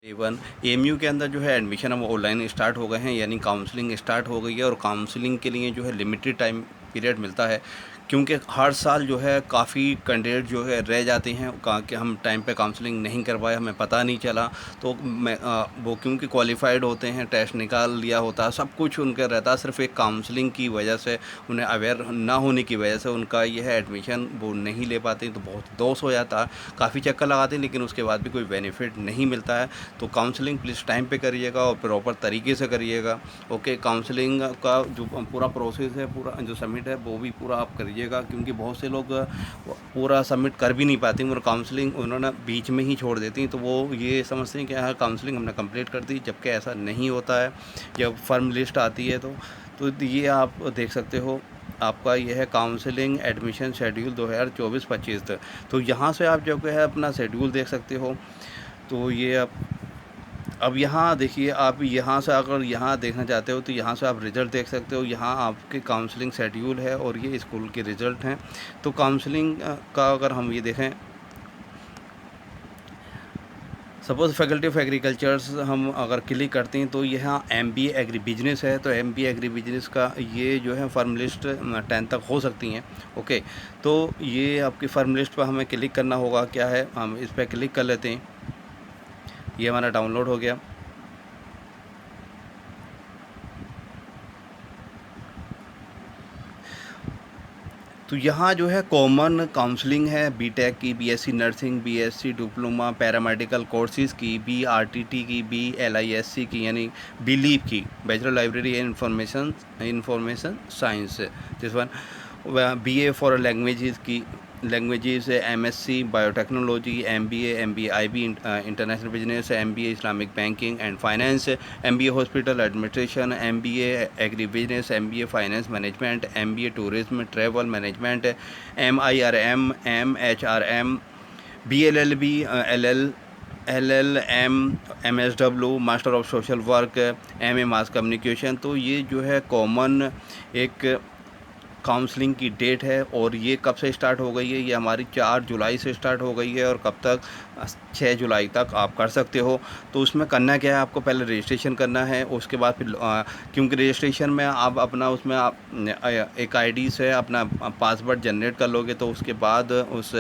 Even AMU के अंदर जो है एडमिशन अब ऑनलाइन स्टार्ट हो गए हैं, यानी काउंसलिंग स्टार्ट हो गई है और काउंसलिंग के लिए जो है लिमिटेड टाइम पीरियड मिलता है, क्योंकि हर साल जो है काफ़ी कैंडिडेट जो है रह जाते हैं कहा कि हम टाइम पे काउंसलिंग नहीं कर पाए, हमें पता नहीं चला। तो वो क्योंकि क्वालिफाइड होते हैं, टेस्ट निकाल लिया होता है, सब कुछ उनका रहता है, सिर्फ एक काउंसलिंग की वजह से, उन्हें अवेयर ना होने की वजह से उनका यह एडमिशन वो नहीं ले पाते, तो बहुत लॉस हो जाता है। काफ़ी चक्कर लगाते हैं लेकिन उसके बाद भी कोई बेनिफिट नहीं मिलता है। तो काउंसलिंग प्लीज़ टाइम पे करिएगा और प्रॉपर तरीके से करिएगा। ओके, काउंसलिंग का जो पूरा प्रोसेस है, पूरा जो सबमिट है वो भी पूरा आप करिएगा, क्योंकि बहुत से लोग पूरा सबमिट कर भी नहीं पाते और काउंसलिंग उन्होंने बीच में ही छोड़ देती हैं, तो वो ये समझते हैं कि हाँ काउंसलिंग हमने कंप्लीट कर दी, जबकि ऐसा नहीं होता है। जब फर्म लिस्ट आती है तो ये आप देख सकते हो, आपका यह है काउंसलिंग एडमिशन शेड्यूल 2024-25 तक। तो यहाँ से आप जो है अपना शेड्यूल देख सकते हो। तो ये आप अब यहाँ देखिए, आप यहाँ से अगर यहाँ देखना चाहते हो तो यहाँ से आप रिज़ल्ट देख सकते हो। यहाँ आपके काउंसलिंग शेड्यूल है और ये स्कूल के रिज़ल्ट हैं। तो काउंसलिंग का अगर हम ये देखें, सपोज़ फैकल्टी ऑफ एग्रीकल्चर्स हम अगर क्लिक करते हैं तो यहाँ एमबीए एग्री बिजनेस है। तो एमबीए एग्री बिजनेस का ये जो है फर्म लिस्ट 10 तक हो सकती हैं। ओके, तो ये आपकी फर्म लिस्ट पर हमें क्लिक करना होगा। क्या है, हम इस पर क्लिक कर लेते हैं। ये हमारा डाउनलोड हो गया। तो यहाँ जो है कॉमन काउंसलिंग है बीटेक की, BSc nursing, BSc diploma paramedical courses की, बीआरटीटी की, बीएलआईएससी की यानी बीलीव की, bachelor library and information science, this one BA for languages, MSc biotechnology, MBA, MBIB international business, MBA Islamic banking and finance, MBA hospital administration, MBA agribusiness, MBA finance management, MBA tourism travel management, MIRM, MHRM, BLLB, LLM, MSW, master of social work, MA mass communication. तो ये जो है common एक counselling की date है और ये कब से स्टार्ट हो गई है, ये हमारी 4 जुलाई से स्टार्ट हो गई है और कब तक, 6 जुलाई तक आप कर सकते हो। तो उसमें करना क्या है, आपको पहले रजिस्ट्रेशन करना है, उसके बाद फिर क्योंकि रजिस्ट्रेशन में आप अपना उसमें आप एक आईडी से अपना पासवर्ड जनरेट कर लोगे, तो उसके बाद उस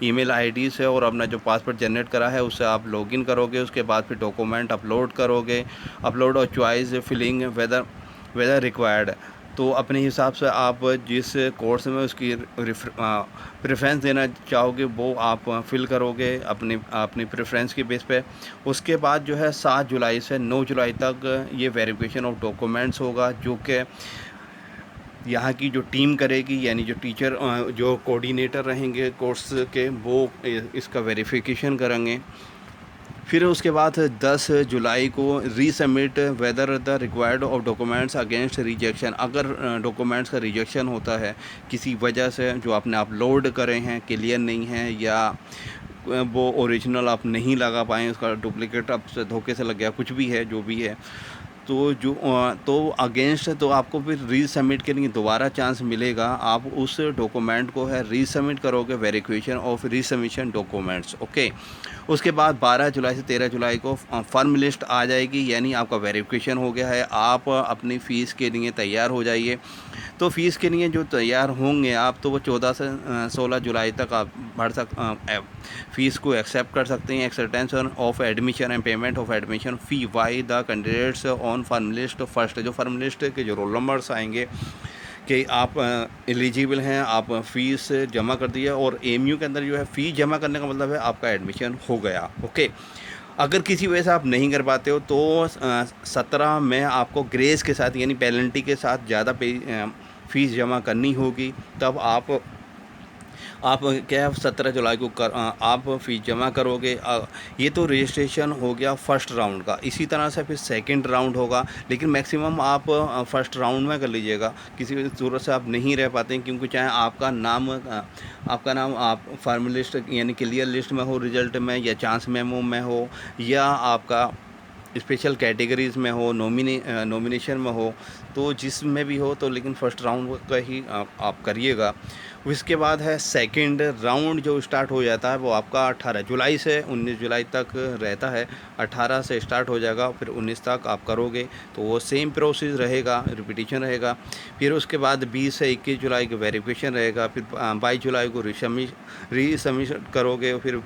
ईमेल आईडी से और अपना जो पासवर्ड जनरेट करा है उससे आप लॉगिन करोगे। उसके बाद फिर डॉक्यूमेंट अपलोड करोगे, अपलोड और चॉइस फिलिंग वेदर रिक्वायर्ड। तो अपने हिसाब से आप जिस कोर्स में उसकी प्रेफरेंस देना चाहोगे वो आप फिल करोगे अपनी प्रेफरेंस के बेस पे। उसके बाद जो है 7 जुलाई से 9 जुलाई तक ये वेरिफिकेशन ऑफ डॉक्यूमेंट्स होगा, जो कि यहाँ की जो टीम करेगी, यानी जो टीचर जो कोऑर्डिनेटर रहेंगे कोर्स के, वो इसका वेरिफिकेशन करेंगे। फिर उसके बाद 10 जुलाई को resubmit whether the required of documents against rejection. अगर डॉक्यूमेंट्स का रिजेक्शन होता है किसी वजह से, जो आपने अपलोड करे हैं क्लियर नहीं है या वो ओरिजिनल आप नहीं लगा पाए, उसका डुप्लीकेट आपसे धोखे से लग गया, कुछ भी है जो भी है, तो अगेंस्ट तो आपको फिर रीसबमिट के लिए दोबारा चांस मिलेगा। आप उस डॉक्यूमेंट को है रीसबमिट करोगे, वेरिफिकेशन ऑफ रीसबमिशन डॉक्यूमेंट्स। ओके, उसके बाद 12 जुलाई से 13 जुलाई को फर्म लिस्ट आ जाएगी, यानी आपका वेरिफिकेशन हो गया है। आप अपनी फ़ीस के लिए तैयार हो जाइए। तो फ़ीस के लिए जो तैयार होंगे आप, तो वो 14 से 16 जुलाई तक आप फ़ीस को एक्सेप्ट कर सकते हैं। Acceptance of admission and payment of admission fee by the candidates on firm list first. जो फर्म लिस्ट के जो रोल नंबर्स आएंगे कि आप एलिजिबल हैं, आप फ़ीस जमा कर दिए, और एएमयू के अंदर जो है फ़ीस जमा करने का मतलब है आपका एडमिशन हो गया। ओके, अगर किसी वजह से आप नहीं कर पाते हो तो 17 में आपको ग्रेस के साथ यानी पेनल्टी के साथ ज़्यादा फ़ीस जमा करनी होगी। तब आप क्या है 17 जुलाई को आप फ़ीस जमा करोगे। ये तो रजिस्ट्रेशन हो गया फ़र्स्ट राउंड का। इसी तरह से फिर सेकंड राउंड होगा, लेकिन मैक्सिमम आप फ़र्स्ट राउंड में कर लीजिएगा। किसी भी सूरत से आप नहीं रह पाते हैं, क्योंकि चाहे आपका नाम आप फर्म लिस्ट यानी क्लियर लिस्ट में हो, रिज़ल्ट में, या चांस मेमो में हो, या आपका स्पेशल कैटेगरीज़ में हो, नॉमिनेशन में हो, तो जिसमें भी हो, तो लेकिन फ़र्स्ट राउंड का ही आप करिएगा। उसके बाद है सेकंड राउंड जो स्टार्ट हो जाता है वो आपका 18 जुलाई से 19 जुलाई तक रहता है। 18 से स्टार्ट हो जाएगा, फिर 19 तक आप करोगे तो वो सेम प्रोसेस रहेगा, रिपीटिशन रहेगा। फिर उसके बाद 20 से 21 जुलाई को वेरिफिकेशन रहेगा, फिर 22 जुलाई को रीसबमिशन करोगे, फिर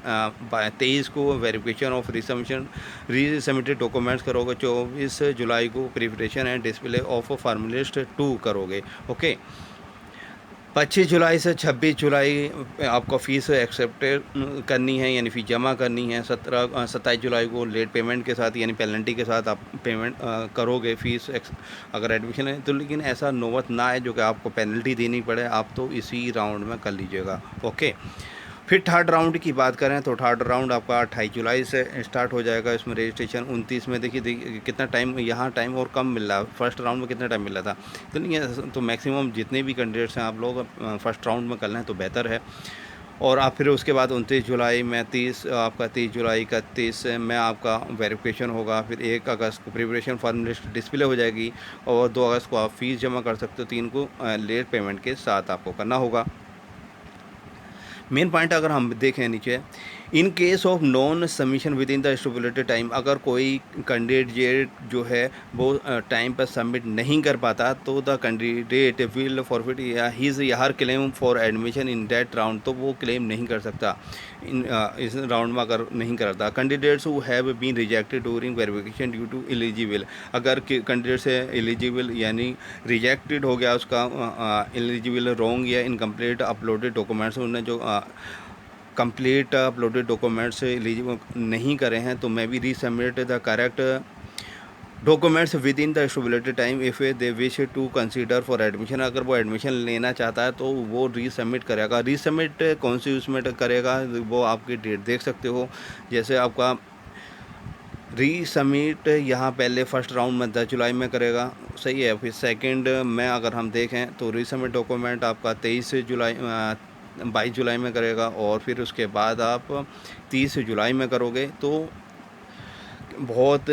23 को वेरिफिकेशन ऑफ रीसबमिटेड डॉक्यूमेंट्स करोगे, 24 जुलाई को प्रिपरेशन एंड डिस्प्ले ऑफ फार्मलिस्ट 2 करोगे। ओके, 25 जुलाई से 26 जुलाई आपको फ़ीस एक्सेप्टेड करनी है, यानी फ़ीस जमा करनी है। 27 जुलाई को लेट पेमेंट के साथ यानी पेनल्टी के साथ आप पेमेंट करोगे फ़ीस अगर एडमिशन है तो। लेकिन ऐसा नौबत ना आए जो कि आपको पेनल्टी देनी पड़े, आप तो इसी राउंड में कर लीजिएगा। ओके, फिर थर्ड राउंड की बात करें तो थर्ड राउंड आपका 28 जुलाई से स्टार्ट हो जाएगा। इसमें रजिस्ट्रेशन 29 में देखिए कितना टाइम, यहाँ टाइम और कम मिल रहा है। फर्स्ट राउंड में कितना टाइम मिल रहा था, तो नहीं है, तो मैक्सिमम जितने भी कैंडिडेट्स हैं आप लोग फर्स्ट राउंड में कर लें तो बेहतर है। और आप फिर उसके बाद 29 जुलाई में 30 आपका 30 जुलाई 31 में आपका वेरिफिकेशन होगा। फिर 1 अगस्त को प्रिपरेशन फॉर्म लिस्ट डिस्प्ले हो जाएगी, और 2 अगस्त को आप फ़ीस जमा कर सकते हो। 3 को लेट पेमेंट के साथ आपको करना होगा। मेन पॉइंट अगर हम देखें नीचे, in case of non submission with in the stipulated time, अगर कोई कैंडिडेट जो है वो टाइम पर सबमिट नहीं कर पाता तो the candidate will forfeit his या her claim for admission in that round, तो वो क्लेम नहीं कर सकता इस राउंड में अगर नहीं करता। Candidates who have been rejected during verification due to eligible, अगर कैंडिडेट से एलिजिबल यानी रिजेक्टेड हो गया, उसका एलिजिबल रॉन्ग या इनकम्प्लीट अपलोडेड डॉक्यूमेंट्स, उन्होंने जो कंप्लीट अपलोडेड डॉक्यूमेंट्स एलिजिबल नहीं करे हैं, तो मैं भी resubmit the correct documents within the stipulated time if they wish to consider for admission. अगर वो एडमिशन लेना चाहता है तो वो रीसबमिट करेगा। रीसबमिट कौन सी उसमें करेगा वो आपकी डेट देख सकते हो। जैसे आपका रीसबमिट यहाँ पहले फर्स्ट राउंड में 10 जुलाई में करेगा, सही है। फिर सेकंड में अगर हम देखें तो रीसबमिट डॉक्यूमेंट आपका 22 जुलाई में करेगा, और फिर उसके बाद आप 30 जुलाई में करोगे। तो बहुत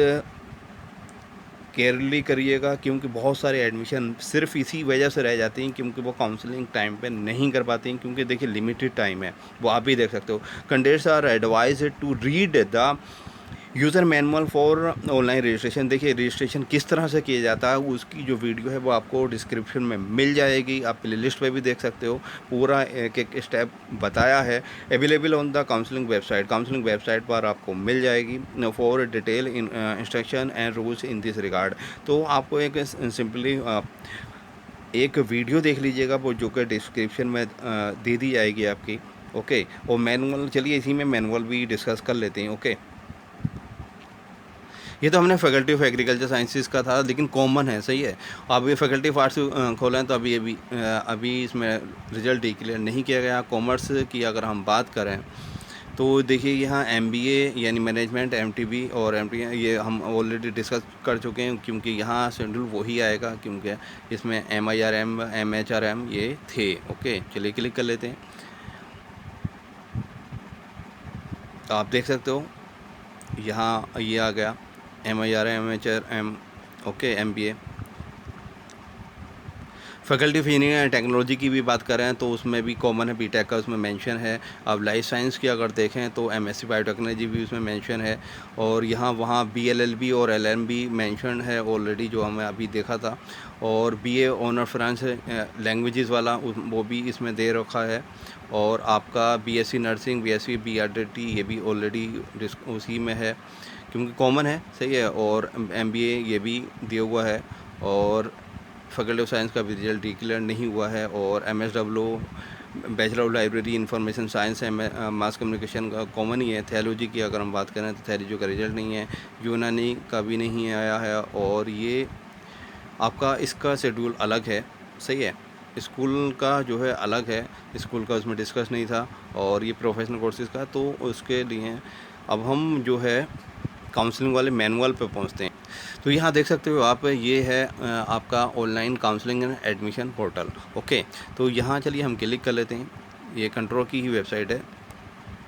केयरली करिएगा, क्योंकि बहुत सारे एडमिशन सिर्फ इसी वजह से रह जाती हैं क्योंकि वो काउंसलिंग टाइम पे नहीं कर पाती हैं, क्योंकि देखिए लिमिटेड टाइम है, वो आप भी देख सकते हो। Candidates are advised to read the user manual for online registration. देखिए रजिस्ट्रेशन किस तरह से किया जाता है उसकी जो वीडियो है वो आपको डिस्क्रिप्शन में मिल जाएगी, आप प्लेलिस्ट पे भी देख सकते हो। पूरा एक एक स्टेप बताया है, available on the counselling website पर आपको मिल जाएगी for detail instruction and rules in this regard. तो आपको एक सिंपली एक वीडियो देख लीजिएगा वो जो कि डिस्क्रिप्शन में दे दी जाएगी आपकी। ओके, और मैनुअल, चलिए इसी में मैनुअल भी डिस्कस कर लेते हैं। ओके, ये तो हमने फैकल्टी ऑफ एग्रीकल्चर साइंसेस का था, लेकिन कॉमन है, सही है। अब ये फैकल्टी ऑफ आर्ट्स खोला है तो अभी इसमें रिजल्ट डिक्लेयर नहीं किया गया। कॉमर्स की अगर हम बात करें तो देखिए यहाँ MBA यानी मैनेजमेंट, MTB और MT ये हम ऑलरेडी डिस्कस कर चुके हैं, क्योंकि यहाँ शेड्यूल वही आएगा, क्योंकि इसमें MIRM MHRM ये थे। ओके, चलिए क्लिक कर लेते हैं। तो आप देख सकते हो यहाँ ये आ गया MIRM MHRM। Okay, MBA। Faculty of engineering and technology की भी बात करें तो उसमें भी कॉमन है, बीटेक का उसमें मेंशन है। अब लाइफ साइंस की अगर देखें तो MSc बायोटेक्नोलॉजी भी उसमें मेंशन है, और यहाँ वहाँ BLLB और LLB मेंशन है ऑलरेडी, जो हमें अभी देखा था। और BA ऑनर फ्रेंच लैंग्वेजेस वाला वो भी इसमें दे रखा है। और आपका BSc नर्सिंग, BSc BRT ये भी ऑलरेडी उसी में है, क्योंकि कॉमन है, सही है। और MBA ये भी दिया हुआ है, और फैकल्टी ऑफ साइंस का भी रिजल्ट डिक्लेयर नहीं हुआ है। और MSW bachelor of library information science है, मास कम्युनिकेशन का कॉमन ही है। थियोलॉजी की अगर हम बात करें तो थियोलॉजी का रिजल्ट नहीं है, यूनानी का भी नहीं आया है। और ये आपका इसका शेड्यूल अलग है, सही है। स्कूल का जो है अलग है, स्कूल का उसमें डिस्कस नहीं था, और ये प्रोफेशनल कोर्सेज़ का, तो उसके लिए अब हम जो है काउंसलिंग वाले मैनुअल पे पहुंचते हैं। तो यहाँ देख सकते हो आप, ये है आपका online counselling and admission portal. Okay, तो यहाँ चलिए हम क्लिक कर लेते हैं। ये कंट्रोल की ही वेबसाइट है,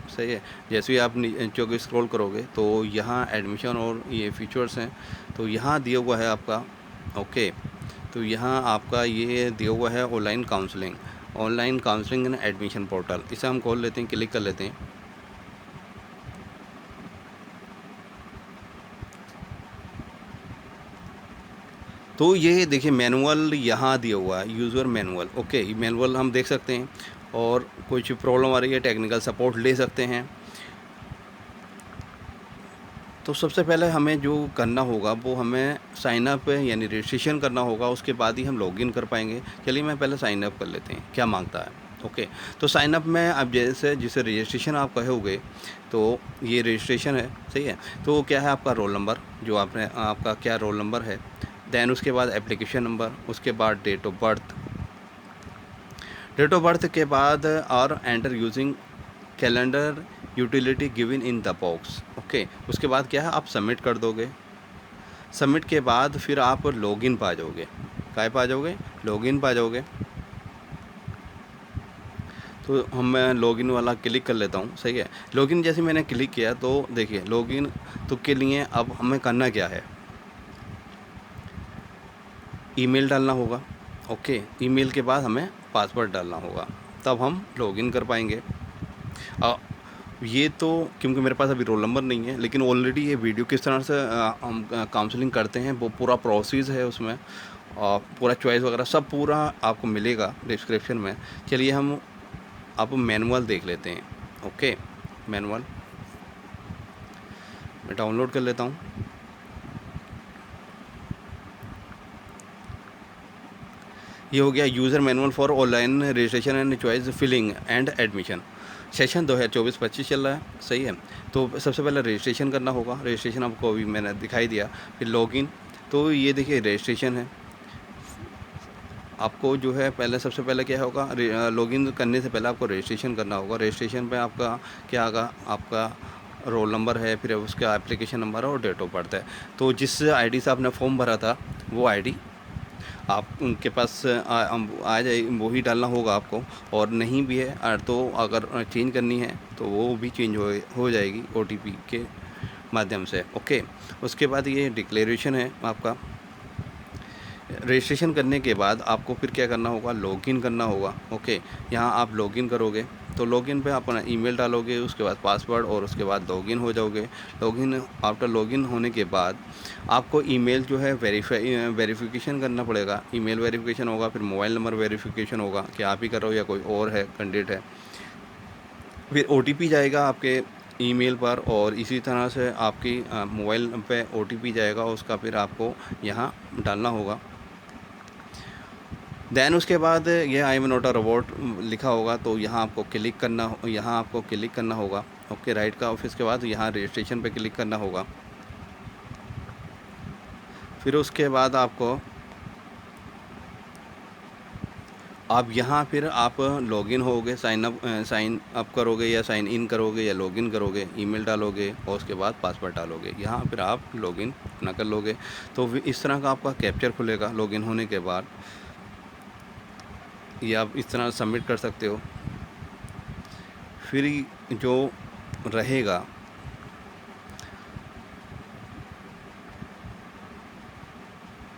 सही है। जैसे ही आप नीचे को स्क्रॉल करोगे तो यहाँ एडमिशन और ये फीचर्स हैं, तो यहाँ दिया हुआ है आपका। ओके, तो यहाँ आपका ये दिया हुआ है online counselling. Online counselling and admission portal, इसे हम खोल लेते हैं, क्लिक कर लेते हैं। तो ये देखिए मैनुअल यहाँ दिया हुआ है, यूज़र मैनुअल। ओके, मैनुअल हम देख सकते हैं और कुछ प्रॉब्लम आ रही है टेक्निकल सपोर्ट ले सकते हैं। तो सबसे पहले हमें जो करना होगा वो हमें साइन अप यानी रजिस्ट्रेशन करना होगा, उसके बाद ही हम लॉगिन कर पाएंगे। चलिए मैं पहले साइन अप कर लेते हैं, क्या मांगता है। ओके, तो साइन अप में अब जैसे जिसे रजिस्ट्रेशन आप कहोगे तो ये रजिस्ट्रेशन है, सही है। तो क्या है आपका रोल नंबर, जो आपने आपका क्या रोल नंबर है, दैन उसके बाद एप्लीकेशन नंबर, उसके बाद date of birth, date of birth के बाद और enter using calendar utility given in the box. Okay, उसके बाद क्या है आप सबमिट कर दोगे। सबमिट के बाद फिर आप लॉगिन पा जाओगे, काय पा जाओगे, लॉगिन पा जाओगे। तो मैं लॉगिन वाला क्लिक कर लेता हूँ, सही है। लॉगिन जैसे मैंने क्लिक किया तो देखिए लॉगिन तो के लिए अब हमें करना क्या है, ईमेल डालना होगा। ओके, ईमेल के बाद हमें पासवर्ड डालना होगा, तब हम लॉगिन कर पाएंगे। ये तो क्योंकि मेरे पास अभी रोल नंबर नहीं है, लेकिन ऑलरेडी ये वीडियो किस तरह से हम काउंसलिंग करते हैं वो पूरा प्रोसेस है उसमें, और पूरा चॉइस वगैरह सब पूरा आपको मिलेगा डिस्क्रिप्शन में। चलिए हम अब मैनुअल देख लेते हैं। ओके, मैनुअल मैं डाउनलोड कर लेता हूँ। ये हो गया user manual for online registration and choice filling and admission, session 2024-25 चल रहा है, सही है। तो सबसे पहले रजिस्ट्रेशन करना होगा, रजिस्ट्रेशन आपको अभी मैंने दिखाई दिया। फिर लॉगिन, तो ये देखिए रजिस्ट्रेशन है। आपको जो है पहले सबसे पहले क्या होगा, लॉगिन करने से पहले आपको रजिस्ट्रेशन करना होगा। रजिस्ट्रेशन पे आपका क्या होगा, आपका रोल नंबर है, फिर उसका एप्लीकेशन नंबर है और डेट ऑफ बर्थ है। तो जिस आईडी से आपने फॉर्म भरा था वो आईडी आप उनके पास आ जाए, वही डालना होगा आपको। और नहीं भी है तो अगर चेंज करनी है तो वो भी चेंज हो जाएगी ओटीपी के माध्यम से। ओके, उसके बाद ये डिक्लेरेशन है आपका। रजिस्ट्रेशन करने के बाद आपको फिर क्या करना होगा, लॉगिन करना होगा। ओके, यहाँ आप लॉगिन करोगे तो लॉगिन पे अपना ईमेल डालोगे, उसके बाद पासवर्ड और उसके बाद लॉगिन हो जाओगे। लॉगिन आफ्टर लॉगिन होने के बाद आपको ईमेल जो है वेरिफिकेशन करना पड़ेगा। ईमेल वेरिफिकेशन होगा, फिर मोबाइल नंबर वेरिफिकेशन होगा कि आप ही कर रहे हो या कोई और है कैंडिडेट है। फिर ओटीपी जाएगा आपके ईमेल पर, और इसी तरह से आपकी मोबाइल पे ओटीपी जाएगा, उसका फिर आपको यहाँ डालना होगा। दैन उसके बाद ये I am not a robot लिखा होगा, तो यहाँ आपको क्लिक करना होगा। ओके, राइट का ऑफिस के बाद यहाँ रजिस्ट्रेशन पे क्लिक करना होगा। फिर उसके बाद आप यहाँ फिर आप लॉगिन होगे, साइन अप करोगे या साइन इन करोगे या लॉगिन करोगे, ईमेल डालोगे और उसके बाद पासवर्ड डालोगे। यहाँ फिर आप लॉगिन अपना कर लोगे। तो इस तरह का आपका कैप्चर खुलेगा लॉगिन होने के बाद, ये आप इस तरह सबमिट कर सकते हो। फिर जो रहेगा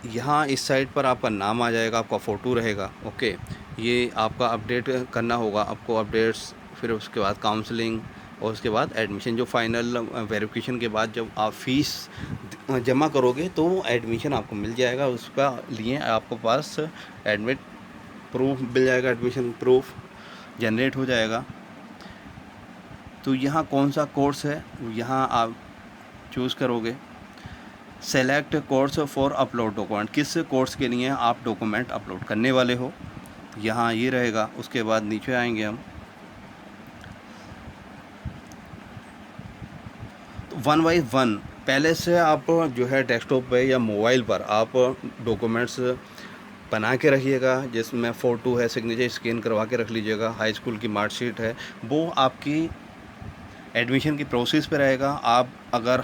यहाँ इस साइड पर आपका नाम आ जाएगा, आपका फ़ोटो रहेगा। ओके, ये आपका अपडेट करना होगा आपको, अपडेट्स, फिर उसके बाद काउंसलिंग और उसके बाद एडमिशन। जो फाइनल वेरिफिकेशन के बाद जब आप फ़ीस जमा करोगे तो एडमिशन आपको मिल जाएगा। उसका लिए आपको पास एडमिट प्रूफ मिल जाएगा, एडमिशन प्रूफ जनरेट हो जाएगा। तो यहाँ कौन सा कोर्स है यहाँ आप चूज़ करोगे। Select course for upload document, किस कोर्स के लिए आप डॉक्यूमेंट अपलोड करने वाले हो, यहाँ ये रहेगा। उसके बाद नीचे आएंगे हम, तो 1 बाई 1 पहले से आप जो है डेस्कटॉप पे या मोबाइल पर आप डॉक्यूमेंट्स बना के रखिएगा, जिसमें फ़ोटो है, सिग्नेचर स्कैन करवा के रख लीजिएगा। हाई स्कूल की मार्कशीट है, वो आपकी एडमिशन की प्रोसेस पे रहेगा। आप अगर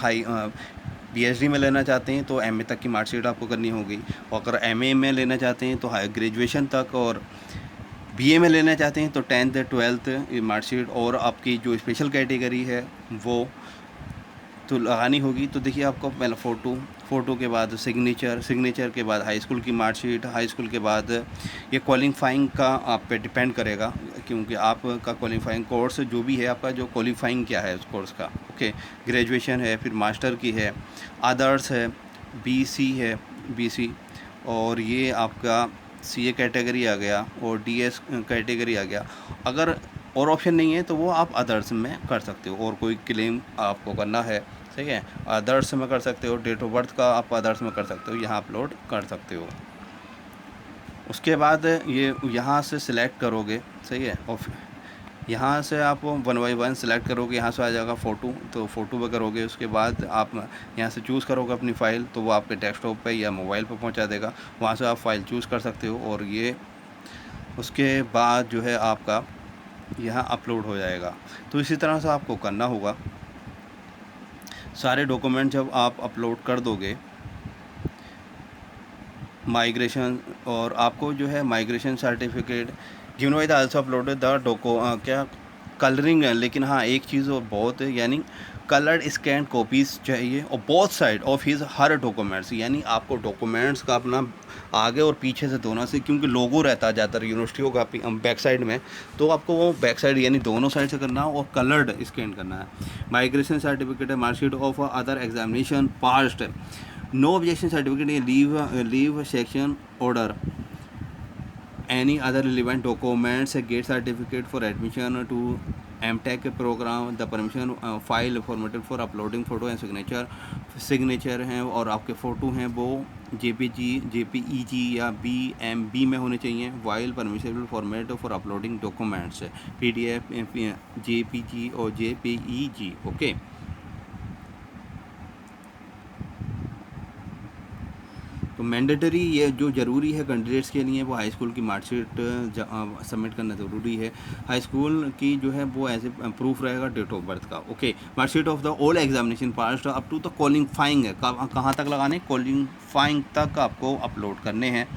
पीएचडी में लेना चाहते हैं तो एमए तक की मार्कशीट आपको करनी होगी, और अगर एमए में लेना चाहते हैं तो हाई ग्रेजुएशन तक, और बीए में लेना चाहते हैं तो 10th 12th मार्कशीट, और आपकी जो स्पेशल कैटेगरी है वो तो लगानी होगी। तो देखिए आपको पहले फ़ोटो के बाद सिग्नेचर के बाद हाई स्कूल की मार्कशीट, हाई स्कूल के बाद ये क्वालिफाइंग का आप पे डिपेंड करेगा, क्योंकि आपका क्वालिफाइंग कोर्स जो भी है, आपका जो क्वालिफाइंग क्या है उस कोर्स का। ओके, ग्रेजुएशन है, फिर मास्टर की है, अदर्स है, बीसी है, बीसी, और ये आपका सीए कैटेगरी आ गया और डीएस कैटेगरी आ गया। अगर और ऑप्शन नहीं है तो वो आप अदर्स में कर सकते हो, और कोई क्लेम आपको करना है, सही है, अदर्स में कर सकते हो। डेट ऑफ बर्थ का आप अदर्स में कर सकते हो, यहाँ अपलोड कर सकते हो। उसके बाद ये यहाँ से सिलेक्ट करोगे, सही है, और यहाँ से आप 1 बाई 1 सेलेक्ट करोगे, यहाँ से आ जाएगा फ़ोटो, तो फ़ोटो पे करोगे। उसके बाद आप यहाँ से चूज़ करोगे अपनी फ़ाइल, तो वो आपके डेस्कटॉप पे या मोबाइल पे पहुँचा देगा, वहाँ से आप फ़ाइल चूज़ कर सकते हो। और ये उसके बाद जो है आपका यहाँ अपलोड हो जाएगा। तो इसी तरह से आपको करना होगा। सारे डॉक्यूमेंट जब आप अपलोड कर दोगे माइग्रेशन, और आपको जो है migration certificate given by the also uploaded the क्या कलरिंग है, लेकिन हाँ एक चीज़ और बहुत है, यानी कलर्ड स्कैन कॉपीज़ चाहिए और both side of his her documents, यानी आपको डॉक्यूमेंट्स का अपना आगे और पीछे से दोनों से, क्योंकि लोगो रहता है ज़्यादातर यूनिवर्सिटियों का बैक साइड में, तो आपको वो बैक साइड यानी दोनों साइड से करना है और कलर्ड स्कैन करना है। माइग्रेशन सर्टिफिकेट है, marksheet of other examination passed, no objection certificate, leave section order, any other relevant documents, a gate certificate for admission to MTech program, the permission file formatted for uploading photo and signature हैं, और आपके photo हैं वो JPEG या BMB में होने चाहिए, while permissible format for uploading documents PDF, JPG और JPEG। ओके, तो मैंडेटरी ये जो ज़रूरी है कैंडिडेट्स के लिए, वो हाई स्कूल की मार्कशीट सबमिट करना ज़रूरी है। हाई स्कूल की जो है वो एज ए प्रूफ रहेगा डेट ऑफ बर्थ का। Okay, marksheet of the all examination pass up to the qualifying है, कहाँ तक लगाने, क्वालिफाइंग तक आपको अपलोड करने हैं।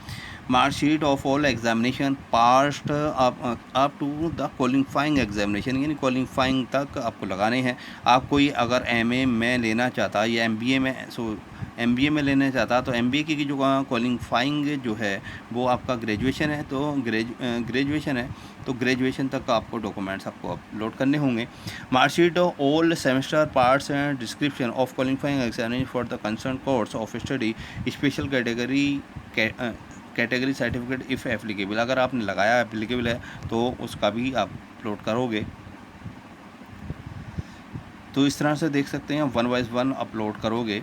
Marksheet of all examination passed up to the qualifying examination, यानी क्वालिफाइंग तक आपको लगाने हैं। आप कोई अगर MA में लेना चाहता या MBA में MBA में लेना चाहता, तो MBA की जो क्वालिफाइंग जो है वो आपका ग्रेजुएशन है, तो ग्रेजुएशन है तो ग्रेजुएशन तक का आपको डॉक्यूमेंट्स आपको अपलोड करने होंगे। Marksheet of all semester parts and description of qualifying examination for the concern course of study, special category certificate if applicable, अगर आपने लगाया एप्लीकेबल है तो उसका भी आप अपलोड करोगे। तो इस तरह से देख सकते हैं 1 बाई 1 अपलोड करोगे।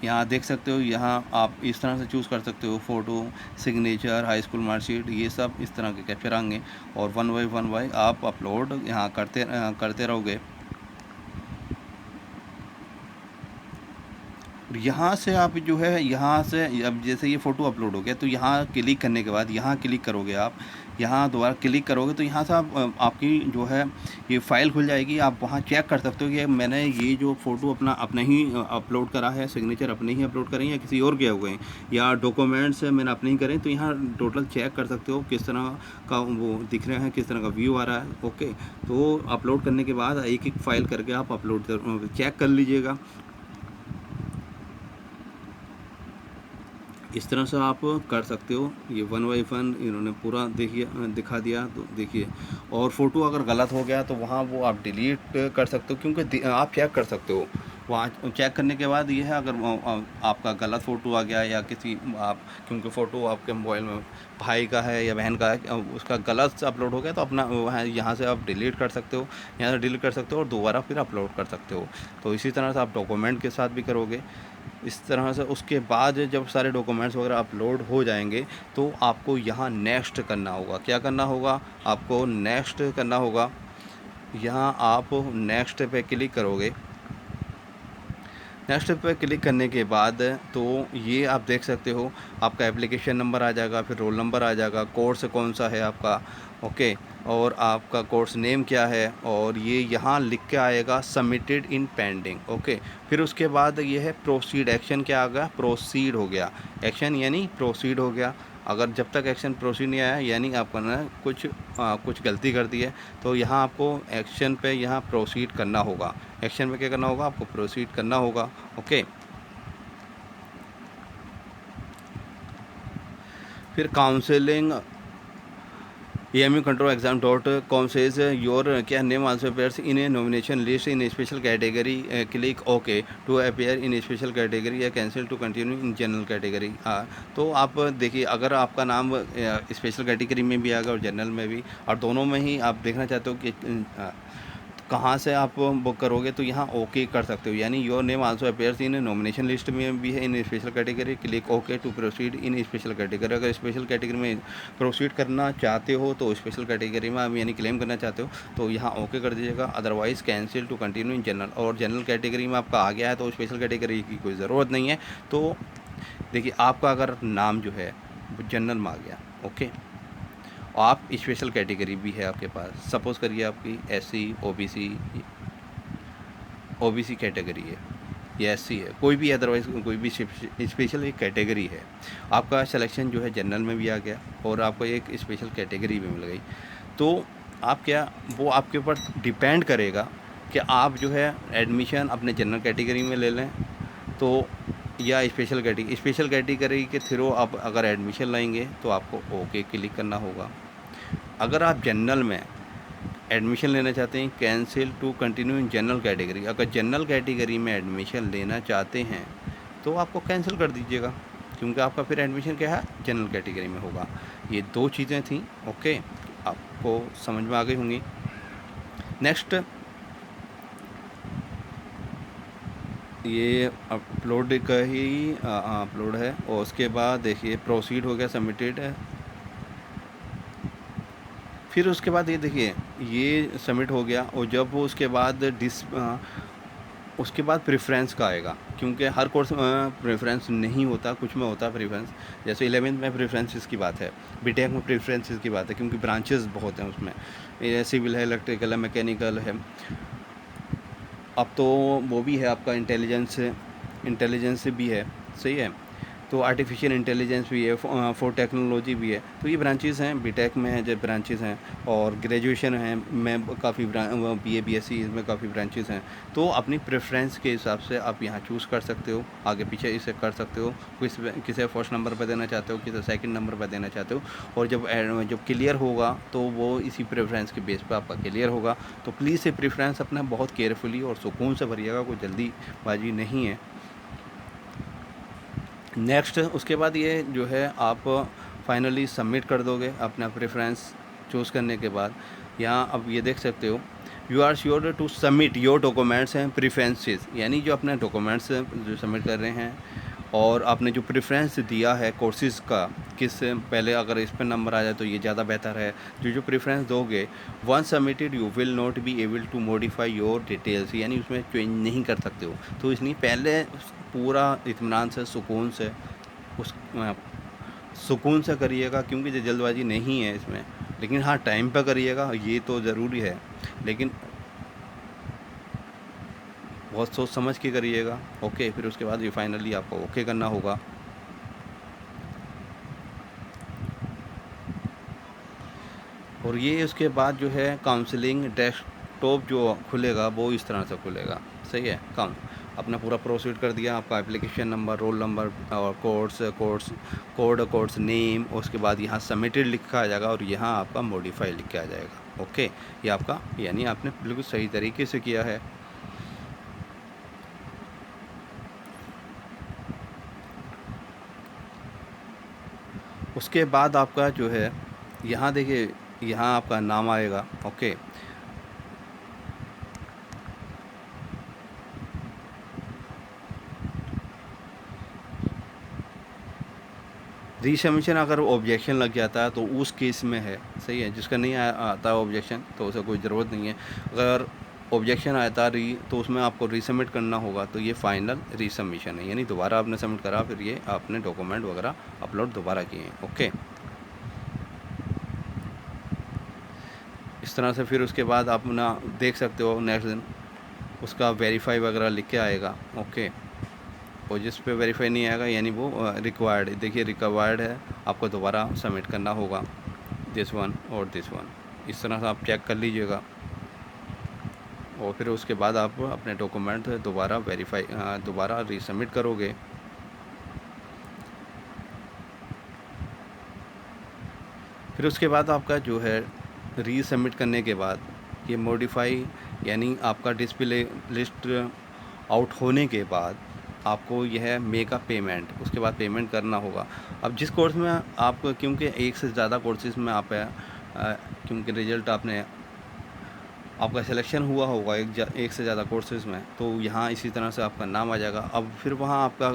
यहाँ देख सकते हो, यहाँ आप इस तरह से चूज़ कर सकते हो, photo, signature, high school marksheet, ये सब इस तरह के कैप्चर आएंगे, और 1 बाई 1 आप अपलोड यहाँ करते रहोगे। यहाँ से आप जो है, यहाँ से अब जैसे ये फ़ोटो अपलोड हो गया, तो यहाँ क्लिक करने के बाद यहाँ क्लिक करोगे, आप यहाँ दोबारा क्लिक करोगे तो यहाँ से आप आपकी जो है ये फ़ाइल खुल जाएगी। आप वहाँ चेक कर सकते हो कि मैंने ये जो फ़ोटो अपना ही अपलोड करा है, सिग्नेचर अपने ही अपलोड करें या किसी और के हुए हैं, या डॉक्यूमेंट्स मैंने अपने ही करें, तो यहाँ टोटल चेक कर सकते हो किस तरह का वो दिख रहे हैं, किस तरह का व्यू आ रहा है। ओके, तो अपलोड करने के बाद एक एक फ़ाइल करके आप अपलोड चेक कर लीजिएगा। इस तरह से आप कर सकते हो। ये 1 बाई 1 इन्होंने पूरा दिखा दिया, तो देखिए। और फ़ोटो अगर गलत हो गया तो वहाँ वो आप डिलीट कर सकते हो, क्योंकि आप चेक कर सकते हो वहाँ चेक करने के बाद। ये है अगर आपका गलत फ़ोटो आ गया या किसी आप, क्योंकि फ़ोटो आपके मोबाइल में भाई का है या बहन का है, उसका गलत अपलोड हो गया, तो अपना वहाँ यहाँ से आप डिलीट कर सकते हो, यहाँ से डिलीट कर सकते हो और दोबारा फिर अपलोड कर सकते हो। तो इसी तरह से आप डॉक्यूमेंट के साथ भी करोगे इस तरह से। उसके बाद जब सारे डॉक्यूमेंट्स वगैरह अपलोड हो जाएंगे तो आपको यहाँ नेक्स्ट करना होगा। क्या करना होगा, आपको नेक्स्ट करना होगा। यहाँ आप नेक्स्ट पे क्लिक करोगे। नेक्स्ट पे क्लिक करने के बाद तो ये आप देख सकते हो, आपका एप्लीकेशन नंबर आ जाएगा, फिर रोल नंबर आ जाएगा, कोर्स कौन सा है आपका, ओके, और आपका कोर्स नेम क्या है, और ये यहाँ लिख के आएगा सबमिटेड इन पेंडिंग। ओके, फिर उसके बाद ये है प्रोसीड, एक्शन क्या आ गया, प्रोसीड हो गया, एक्शन यानी प्रोसीड हो गया। अगर जब तक एक्शन प्रोसीड नहीं आया यानी आपको ना कुछ गलती कर दी है, तो यहाँ आपको एक्शन पे यहाँ प्रोसीड करना होगा। एक्शन पे क्या करना होगा, आपको प्रोसीड करना होगा। ओके, फिर counselling AMU control exam.com says your क्या name also appears in a nomination list in a special category, click OK to appear in a special category या cancel to continue in general category। तो आप देखिए, अगर आपका नाम special category में भी आएगा और जनरल में भी, और दोनों में ही आप देखना चाहते हो कि कहाँ से आप बुक करोगे, तो यहाँ ओके कर सकते हो, यानी your name also appears in nomination list में भी है in special category, click okay to proceed in special category. अगर स्पेशल कैटेगरी में प्रोसीड करना चाहते हो तो स्पेशल कैटेगरी में आप यानी क्लेम करना चाहते हो तो यहाँ ओके कर दीजिएगा, otherwise cancel two continue in general. और जनरल कैटेगरी में आपका आ गया है तो स्पेशल कैटेगरी की कोई ज़रूरत नहीं है। तो देखिए, आपका अगर नाम जो है जनरल में आ गया, ओके, आप स्पेशल कैटेगरी भी है आपके पास, सपोज़ करिए आपकी SC OBC कैटेगरी है या SC है, कोई भी अदरवाइज़ कोई भी स्पेशल एक कैटेगरी है, आपका सिलेक्शन जो है जनरल में भी आ गया और आपको एक स्पेशल कैटेगरी भी मिल गई, तो आप क्या, वो आपके ऊपर डिपेंड करेगा कि आप जो है एडमिशन अपने जनरल कैटेगरी में ले लें तो या स्पेशल कैटेगरी के थ्रू आप अगर एडमिशन लेंगे तो आपको ओके क्लिक करना होगा। अगर आप जनरल में एडमिशन लेना चाहते हैं, cancel two continue in general category. अगर जनरल कैटेगरी में एडमिशन लेना चाहते हैं तो आपको कैंसिल कर दीजिएगा, क्योंकि आपका फिर एडमिशन क्या है, जनरल कैटेगरी में होगा। ये दो चीज़ें थी, ओके, आपको समझ में आ गई होंगी। नेक्स्ट, ये अपलोड का ही अपलोड है, और उसके बाद देखिए प्रोसीड हो गया, सबमिटेड है। फिर उसके बाद ये देखिए, ये सबमिट हो गया, और जब वो उसके बाद उसके बाद प्रेफरेंस का आएगा, क्योंकि हर कोर्स में प्रेफरेंस नहीं होता, कुछ में होता है प्रेफरेंस। जैसे 11th में प्रेफरेंसेस की बात है, बीटेक में प्रेफरेंसेस की बात है, क्योंकि ब्रांचेस बहुत हैं उसमें, सिविल है, इलेक्ट्रिकल है, मैकेनिकल है, अब तो वो भी है आपका इंटेलिजेंस भी है, सही है, तो आर्टिफिशियल इंटेलिजेंस भी है, फॉर टेक्नोलॉजी भी है। तो ये ब्रांचेस हैं, बीटेक में है जो ब्रांचेस हैं, और ग्रेजुएशन है में काफ़ी BA BSc इसमें काफ़ी ब्रांचेस हैं। तो अपनी प्रेफरेंस के हिसाब से आप यहाँ चूज़ कर सकते हो, आगे पीछे इसे कर सकते हो, किसे फर्स्ट नंबर पर देना चाहते हो, किसे सेकंड नंबर पर देना चाहते हो, और जब क्लियर होगा तो वो इसी प्रेफरेंस के बेस पर आपका क्लियर होगा। तो प्लीज़ ये प्रेफरेंस अपना बहुत केयरफुली और सुकून से भरिएगा, कोई जल्दीबाजी नहीं है। नेक्स्ट, उसके बाद ये जो है आप फाइनली सबमिट कर दोगे अपना प्रेफरेंस चूज़ करने के बाद। यहाँ अब ये देख सकते हो, you are sure to submit your documents हैं प्रेफरेंसेस, यानी जो अपने डॉक्यूमेंट्स जो सबमिट कर रहे हैं, और आपने जो प्रेफरेंस दिया है कोर्सेज़ का, किस पहले अगर इस पर नंबर आ जाए तो ये ज़्यादा बेहतर है। जो प्रेफरेंस दोगे, once submitted you will not be able to modify your details, यानी उसमें चेंज नहीं कर सकते हो। तो इसलिए पहले पूरा इत्मीनान से, सुकून से करिएगा, क्योंकि जो जल्दबाजी नहीं है इसमें, लेकिन हाँ टाइम पर करिएगा, ये तो ज़रूरी है, लेकिन बहुत सोच समझ के करिएगा। ओके, फिर उसके बाद ये फाइनली आपको ओके करना होगा। और ये उसके बाद जो है काउंसलिंग डेस्कटॉप जो खुलेगा वो इस तरह से खुलेगा, सही है। अपना पूरा प्रोसीड कर दिया, आपका एप्लीकेशन नंबर, रोल नंबर और कोर्स नेम, उसके बाद यहाँ सबमिटेड लिख के आ जाएगा, और यहाँ आपका मॉडिफाई लिख के आ जाएगा। ओके, ये आपका, यानी आपने बिल्कुल सही तरीके से किया है। उसके बाद आपका जो है, यहाँ देखिए, यहाँ आपका नाम आएगा। ओके, रीसबमिशन अगर ऑब्जेक्शन लग जाता है तो उस केस में है, सही है। जिसका नहीं आता ऑब्जेक्शन तो उसे कोई ज़रूरत नहीं है। अगर ऑब्जेक्शन आता तो उसमें आपको रीसबमिट करना होगा, तो ये फाइनल रीसबमिशन है, यानी दोबारा आपने सबमिट करा, फिर ये आपने डॉक्यूमेंट वगैरह अपलोड दोबारा किए हैं। ओके, इस तरह से फिर उसके बाद आप अपना देख सकते हो, नेक्स्ट दिन उसका वेरीफाई वगैरह लिख के आएगा। ओके, और जिस पे वेरीफाई नहीं आएगा यानी वो रिक्वायर्ड, देखिए रिक्वायर्ड है, आपको दोबारा सबमिट करना होगा दिस वन और दिस वन। इस तरह से आप चेक कर लीजिएगा और फिर उसके बाद आप अपने डॉक्यूमेंट दोबारा रीसबमिट करोगे। फिर उसके बाद आपका जो है रीसबमिट करने के बाद ये मॉडिफाई यानी आपका डिस्प्ले लिस्ट आउट होने के बाद आपको यह मेक अ पेमेंट, उसके बाद पेमेंट करना होगा। अब जिस कोर्स में आप, क्योंकि एक से ज़्यादा कोर्सेज में आप क्योंकि रिज़ल्ट आपका सिलेक्शन हुआ होगा एक से ज़्यादा कोर्सेज़ में, तो यहाँ इसी तरह से आपका नाम आ जाएगा। अब फिर वहाँ आपका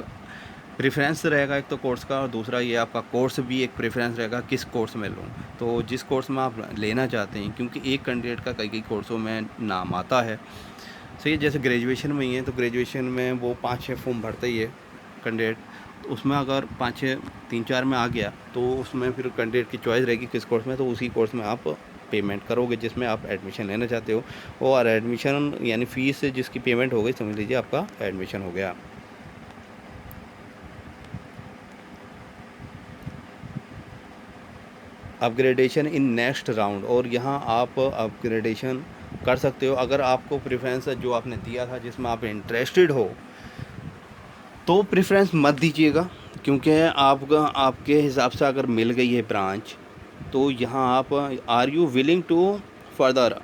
प्रेफरेंस रहेगा एक तो कोर्स का, और दूसरा ये आपका कोर्स भी एक प्रेफरेंस रहेगा किस कोर्स में लूँ। तो जिस कोर्स में आप लेना चाहते हैं, क्योंकि एक कैंडिडेट का कई कोर्सों में नाम आता है, सही, जैसे ग्रेजुएशन में ही है तो ग्रेजुएशन में वो 5-6 फॉर्म भरता ही है कैंडिडेट, तो उसमें अगर 5-6 3-4 में आ गया तो उसमें फिर कैंडिडेट की चॉइस रहेगी किस कोर्स में, तो उसी कोर्स में आप पेमेंट करोगे जिसमें आप एडमिशन लेना चाहते हो। और एडमिशन यानी फ़ीस जिसकी पेमेंट हो गई, समझ लीजिए आपका एडमिशन हो गया। अपग्रेडेशन इन नेक्स्ट राउंड, और यहाँ आप अपग्रेडेशन कर सकते हो अगर आपको प्रेफरेंस जो आपने दिया था जिसमें आप इंटरेस्टेड हो तो प्रेफरेंस मत दीजिएगा, क्योंकि आपके हिसाब से अगर मिल गई है ब्रांच तो यहाँ आप are you willing to further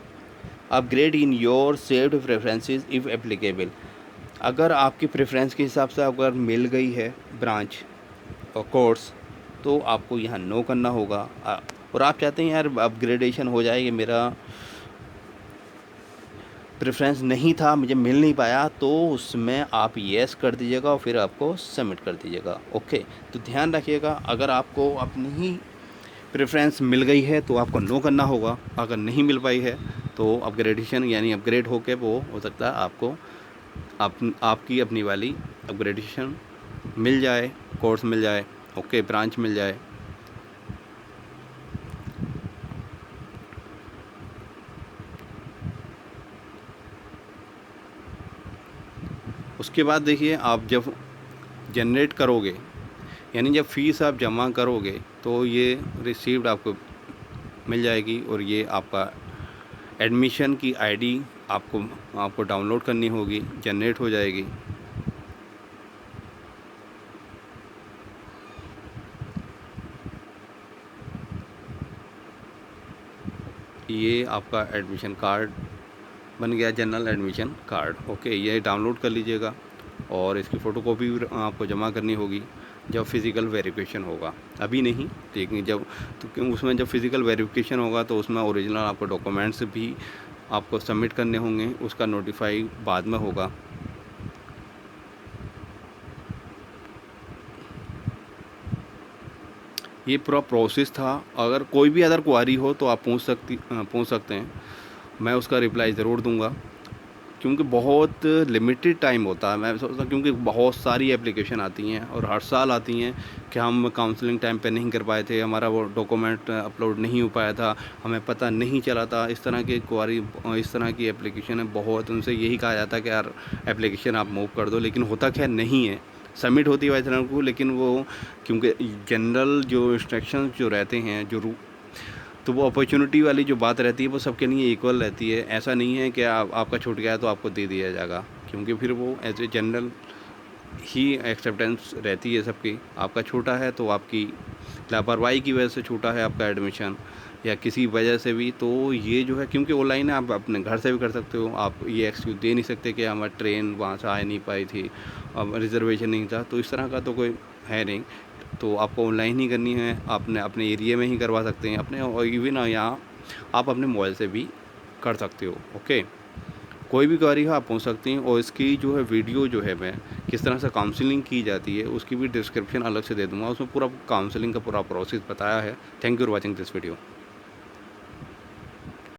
upgrade in your saved preferences if applicable. अगर आपकी प्रेफरेंस के हिसाब से अगर मिल गई है ब्रांच और कोर्स तो आपको यहाँ नो करना होगा। और आप चाहते हैं यार अपग्रेडेशन हो जाए, मेरा प्रेफरेंस नहीं था, मुझे मिल नहीं पाया, तो उसमें आप येस कर दीजिएगा और फिर आपको सबमिट कर दीजिएगा। ओके, तो ध्यान रखिएगा, अगर आपको अपनी ही प्रेफरेंस मिल गई है तो आपको नो करना होगा, अगर नहीं मिल पाई है तो अपग्रेडेशन यानी अपग्रेड होके वो हो सकता है आपको आपकी अपनी वाली अपग्रेडेशन मिल जाए, कोर्स मिल जाए, ओके, ब्रांच मिल जाए। उसके बाद देखिए, आप जब जनरेट करोगे यानी जब फ़ीस आप जमा करोगे तो ये रिसीव्ड आपको मिल जाएगी, और ये आपका एडमिशन की आईडी आपको डाउनलोड करनी होगी, जनरेट हो जाएगी। ये आपका एडमिशन कार्ड बन गया, जनरल एडमिशन कार्ड। ओके, ये डाउनलोड कर लीजिएगा और इसकी फ़ोटोकॉपी भी आपको जमा करनी होगी जब फ़िज़िकल वेरिफिकेशन होगा, अभी नहीं, लेकिन उसमें जब फ़िज़िकल वेरिफिकेशन होगा तो उसमें ओरिजिनल आपको डॉक्यूमेंट्स भी आपको सबमिट करने होंगे, उसका नोटिफाई बाद में होगा। ये पूरा प्रोसेस था। अगर कोई भी अदर क्वारी हो तो आप पूछ सकते हैं, मैं उसका रिप्लाई ज़रूर दूंगा, क्योंकि बहुत लिमिटेड टाइम होता है। मैं सोचता हूँ क्योंकि बहुत सारी एप्लीकेशन आती हैं और हर साल आती हैं कि हम काउंसलिंग टाइम पे नहीं कर पाए थे, हमारा वो डॉक्यूमेंट अपलोड नहीं हो पाया था, हमें पता नहीं चला था, इस तरह की क्वारी, इस तरह की एप्लीकेशन है बहुत, उनसे यही कहा जाता है कि यार एप्लीकेशन आप मूव कर दो, लेकिन होता खैर नहीं है, सबमिट होती है वाइस को, लेकिन वो क्योंकि जनरल जो इंस्ट्रक्शंस जो रहते हैं तो वो अपॉर्चुनिटी वाली जो बात रहती है वो सबके लिए इक्वल रहती है। ऐसा नहीं है कि आपका छूट गया तो आपको दे दिया जाएगा, क्योंकि फिर वो एज ए जनरल ही एक्सेप्टेंस रहती है सबकी। आपका छूटा है तो आपकी लापरवाही की वजह से छूटा है आपका एडमिशन या किसी वजह से भी, तो ये जो है क्योंकि ऑनलाइन है, आप अपने घर से भी कर सकते हो, आप ये एक्सक्यूज़ दे नहीं सकते कि हमारी ट्रेन वहाँ से आ नहीं पाई थी, अब रिजर्वेशन नहीं था, तो इस तरह का तो कोई है नहीं। तो आपको ऑनलाइन ही करनी है, आपने अपने एरिया में ही करवा सकते हैं अपने, और इवन यहाँ आप अपने मोबाइल से भी कर सकते हो। ओके, कोई भी क्वेरी हो आप पूछ सकती हैं, और इसकी जो है वीडियो जो है मैं किस तरह से काउंसलिंग की जाती है उसकी भी डिस्क्रिप्शन अलग से दे दूँगा, उसमें पूरा काउंसलिंग का पूरा प्रोसेस बताया है। Thank you for watching this video.